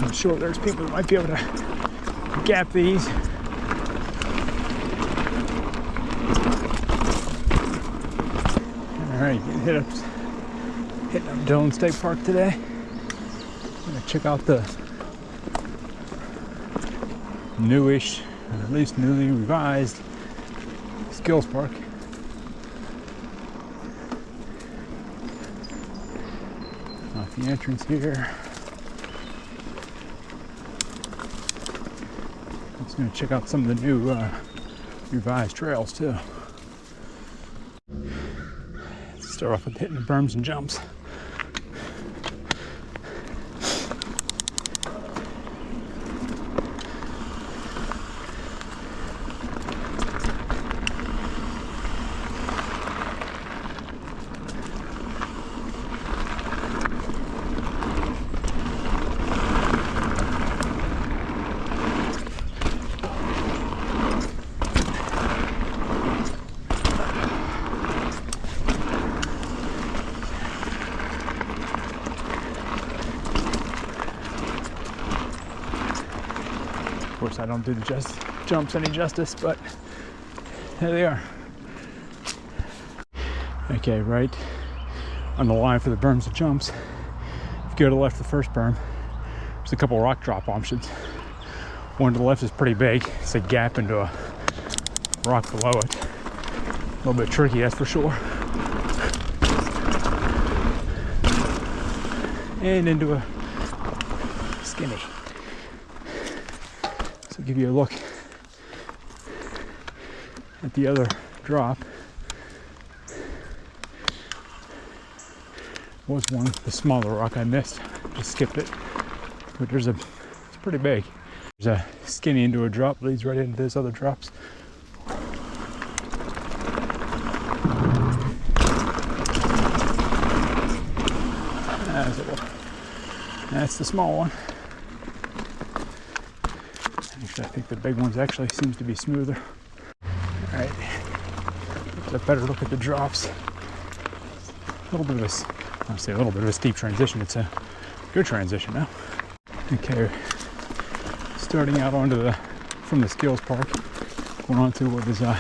I'm sure there's people that might be able to gap these. All right, hitting up Dillon State Park today. I'm gonna check out the newish, or at least newly revised skills park. Off the entrance here. I'm just gonna check out some of the new revised trails too. Let's start off with hitting the berms and jumps. Of course, I don't do the jumps any justice, but there they are. Okay, right on the line for the berms and jumps. If you go to the left of the first berm, there's a couple rock drop options. One to the left is pretty big. It's a gap into a rock below it. A little bit tricky, that's for sure. And into a skinny. So give you a look at the other drop. Was one, the smaller rock I missed. Just skipped it. But it's pretty big. There's a skinny into a drop, leads right into those other drops. That's the small one. Actually, I think the big one's actually seems to be smoother. All right, get a better look at the drops. A little bit of a, I'll say a little bit of a steep transition. It's a good transition now. Okay, starting out from the skills park, going on to what is at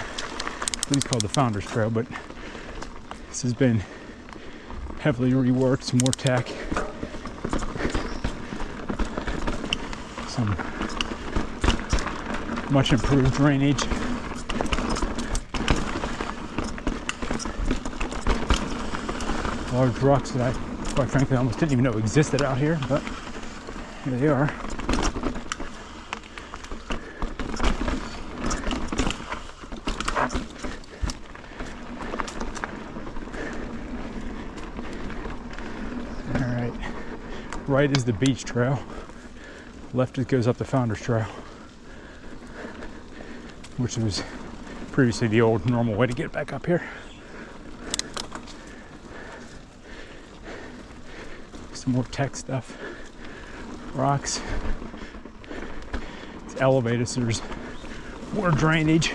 least called the Founders Trail, but this has been heavily reworked, some more tech. Some much improved drainage. Large rocks that I, quite frankly, almost didn't even know existed out here, but here they are. All right, right is the beach trail. Left it goes up the Founders Trail, which was previously the old normal way to get back up here. Some more tech stuff, rocks. It's elevated, so there's more drainage.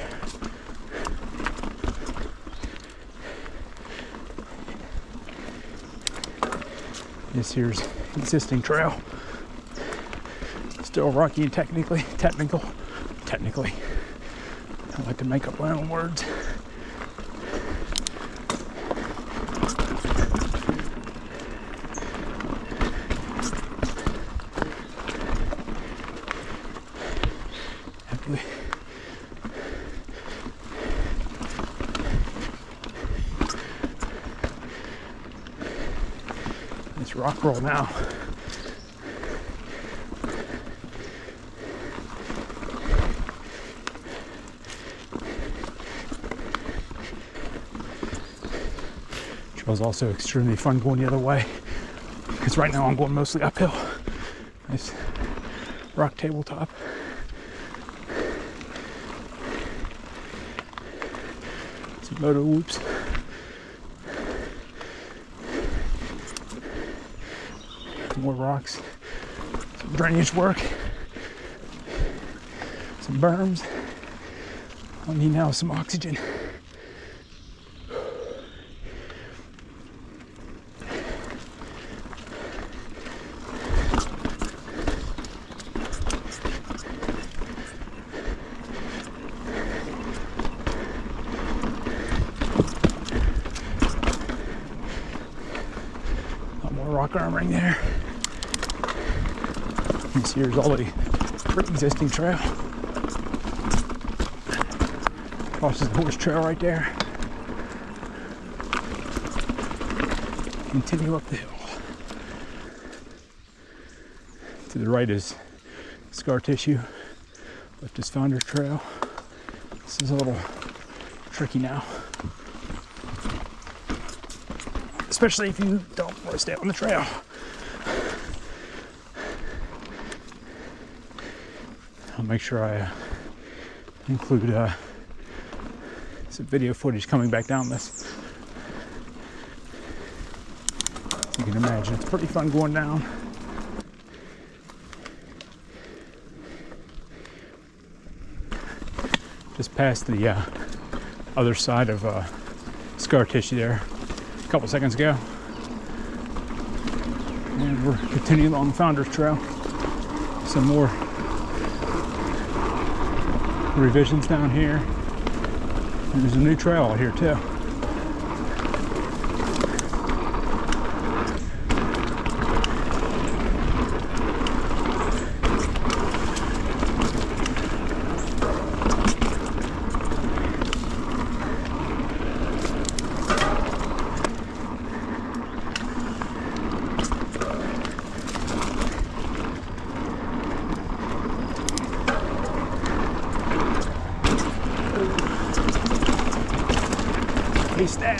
This here's existing trail. Still rocky and technical. I like to make up my own words. Let's rock roll now. Was also extremely fun going the other way, because right now I'm going mostly uphill. Nice rock tabletop. Some moto whoops. More rocks. Some drainage work. Some berms. I need now some oxygen. rock arm ring there. This here's all the pre-existing trail. Crosses the horse trail right there. Continue up the hill. To the right is scar tissue. Left is Founder's Trail. This is a little tricky now, especially if you don't want to stay on the trail. I'll make sure I include some video footage coming back down this. As you can imagine, it's pretty fun going down. Just past the other side of scar tissue there a couple seconds ago. And we're continuing along the Founder's Trail. Some more revisions down here. And there's a new trail out here too. Taste that.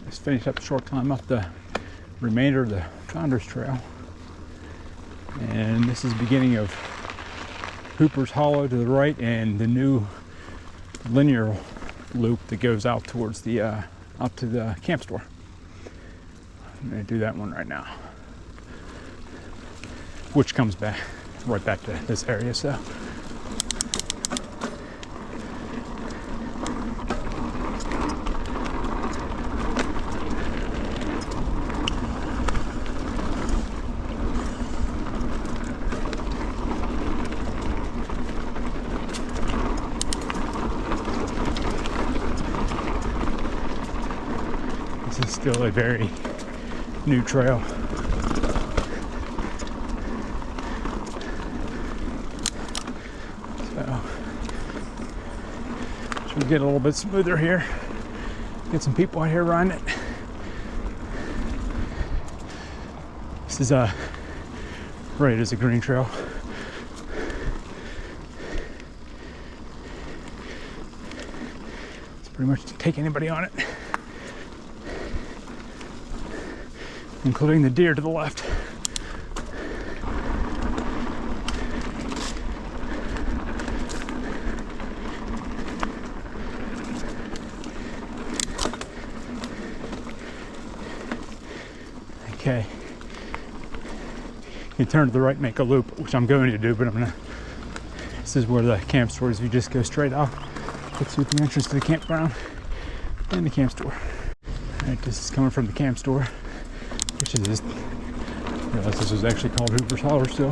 Just finished up a short climb up the remainder of the Founder's Trail. And this is the beginning of Hooper's Hollow to the right and the new linear loop that goes out towards the out to the camp store. I'm going to do that one right now, which comes back right back to this area. So this is still a very new trail. So should get a little bit smoother here. Get some people out here riding it. This is right as a green trail. It's pretty much take anybody on it, including the deer to the left. Okay. You turn to the right, make a loop, which I'm going to do, but this is where the camp store is. If you just go straight out, takes you to the entrance to the campground and the camp store. All right, this is coming from the camp store, which is, I realized this was actually called Hooper's Hollow still.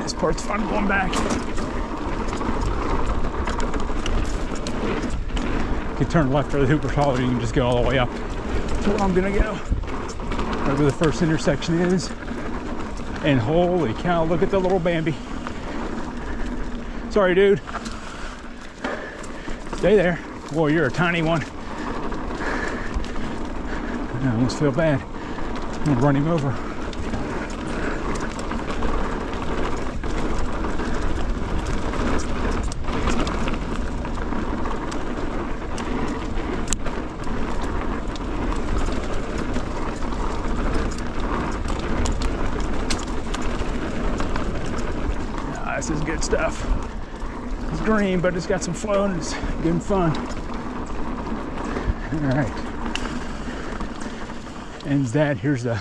This part's fun going back. You can turn left for the Hooper's Hollow, you can just go all the way up to where I'm gonna go. Right where the first intersection is. And holy cow, look at the little Bambi. Sorry, dude. Stay there. Boy, you're a tiny one. I almost feel bad. I'm gonna run him over. This is good stuff. It's green, but it's got some flow and it's good and fun. All right. Ends that. Here's the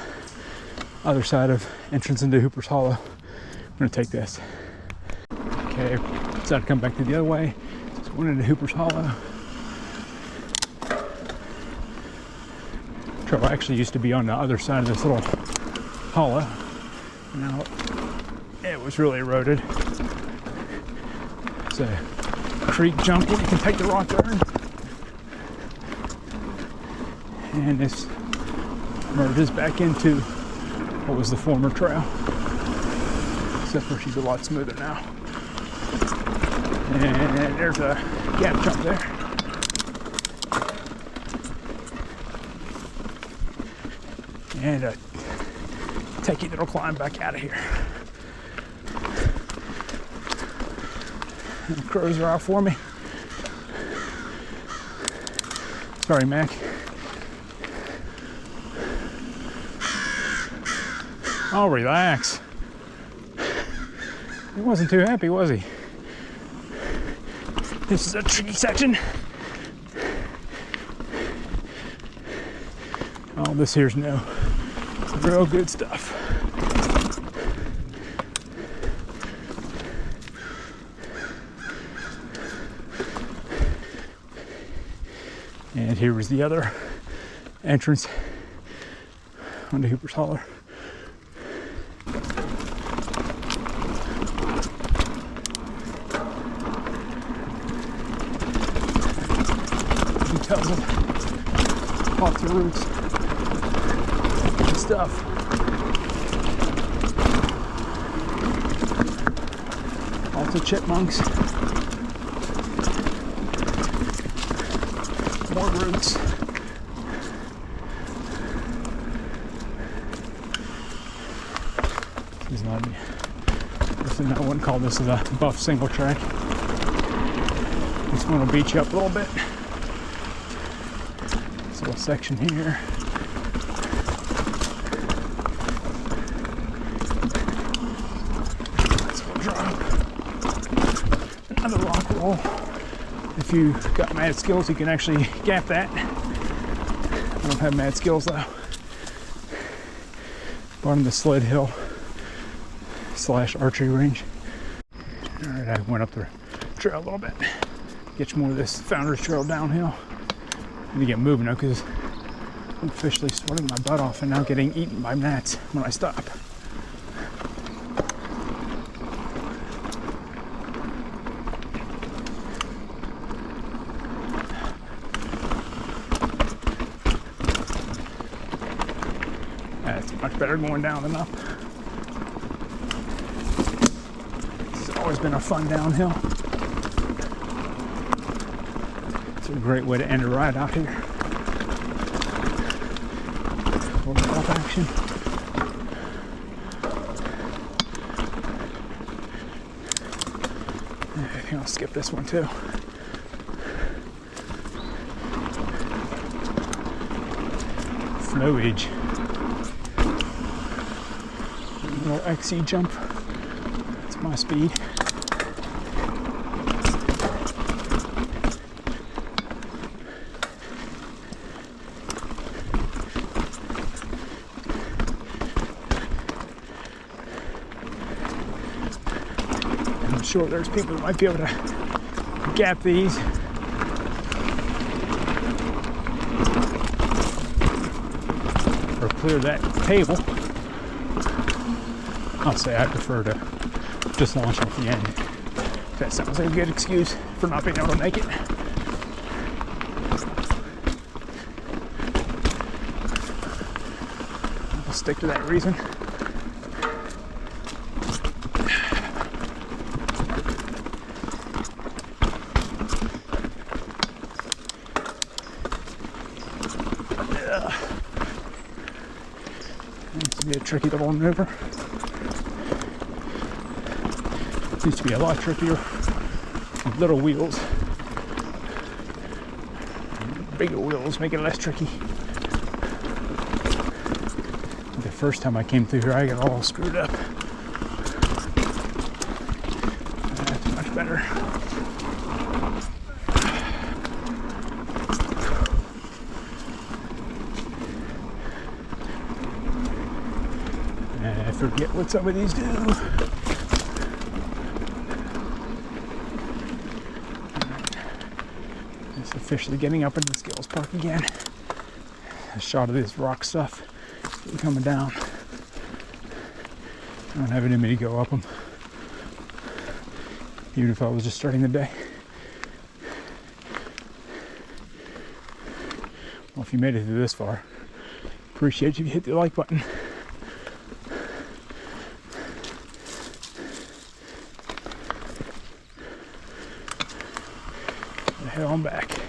other side of entrance into Hooper's Hollow. I'm gonna take this. Okay, Decided to come back to the other way. Just went into Hooper's Hollow. Trail actually used to be on the other side of this little hollow. Now it was really eroded. It's a creek jump where you can take the rock turn. And this merges back into what was the former trail. Except for she's a lot smoother now. And there's a gap jump there. And a techie that'll climb back out of here. And the crows are out for me. Sorry, Mac. Oh, relax. He wasn't too happy, was he? This is a tricky section. Oh, this here's new. Real good stuff. And here was the other entrance onto Hooper's Hollow. Details of lots of roots and stuff. Lots of chipmunks. More roots. This is not, I wouldn't call this a buff single track. This one will beat you up a little bit. This little section here. Nice little drop. Another rock roll. If you've got mad skills, you can actually gap that. I don't have mad skills though. Bottom of the sled hill / archery range. Alright, I went up the trail a little bit. Get you more of this Founders Trail downhill. I need to get moving though, because I'm officially sweating my butt off and now getting eaten by gnats when I stop. That's much better going down than up. This has always been a fun downhill. It's a great way to end a ride out here. A little bit off action. I think I'll skip this one too. Flowage. A little XC jump. That's my speed. I'm sure there's people that might be able to gap these. Or clear that table. I'll say I prefer to just launch at the end. That sounds like a good excuse for not being able to make it. I'll stick to that reason. This will be a tricky little maneuver. Used to be a lot trickier with little wheels. Bigger wheels make it less tricky. The first time I came through here, I got all screwed up. That's much better. I forget what some of these do. Officially getting up into the Skills Park again. A shot of this rock stuff coming down. I don't have it in me to go up them, even if I was just starting the day. Well, if you made it through this far, appreciate you if you hit the like button. Head on back.